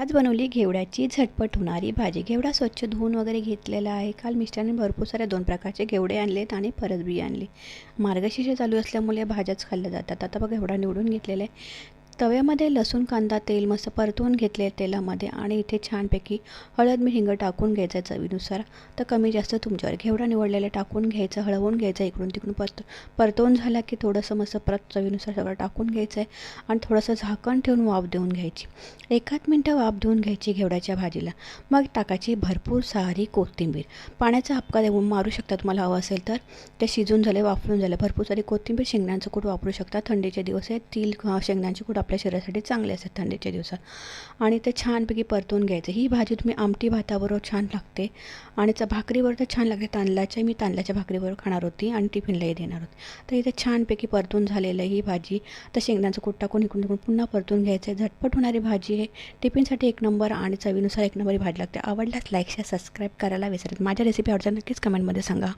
आज बनवली घेवड्याची झटपट होणारी भाजी. घेवडा स्वच्छ धुवून वगैरे घेतलेला आहे. काल मिस्टरांनी भरपूर सारे 2 प्रकारचे घेवडे आणलेत आणि परसबी आणली. मार्गशीर्ष चालू असल्यामुळे भाज्याच खाल्ल्या जातात. आता बघा घेवडा निवडून घेतलेला आहे. तव्यामध्ये लसूण कांदा तेल मस्त परतवून घेतले तेलामध्ये आणि इथे छानपैकी हळद मीठ हिंग टाकून घ्यायचं चवीनुसार. तर कमी जास्त तुमच्यावर. घेवडा निवडलेला टाकून घ्यायचं, हलवून घ्यायचं इकडून तिकडून परतवून झाला की थोडंसं मस्त परत चवीनुसार सगळं टाकून घ्यायचं आहे आणि थोडंसं झाकण ठेवून वाफ देऊन घ्यायची. 1 मिनिटं वाफ देऊन घ्यायची घेवड्याच्या भाजीला. मग टाकायची भरपूर सारी कोथिंबीर. पाण्याचा हापका देऊन मारू शकता तुम्हाला हवं असेल तर. ते शिजून झाले, वाफलून झाले. भरपूर सारी कोथिंबीर, शेंगदाण्याचं कूट वापरू शकता. थंडीचे दिवस आहेत, तीळ शेंगदाण्याचे कूट आपल्या शरीरासाठी चांगले असतात थंडीच्या दिवसात. आणि ते छानपैकी परतून घ्यायचं. ही भाजी तुम्ही आमटी भाताबरोबर छान लागते आणि भाकरीवर तर छान लागते. मी तांदळाच्या भाकरीबरोबर खाणार होती आणि टिफिनलाही देणार होती. तर इथे छानपैकी परतून झालेलं ही भाजी. तर शेंगदाण्याचं कूट टाकून इकडून तिकडून पुन्हा परतून घ्यायचं आहे. झटपट होणारी भाजी आहे. टिफिनसाठी 1 नंबर आणि चवीनुसार 1 नंबर भाजी लागते. आवडल्यास लाईक शेअर सबस्क्राईब करायला विसरत. माझ्या रेसिपी आवडतात नक्कीच कमेंटमध्ये सांगा.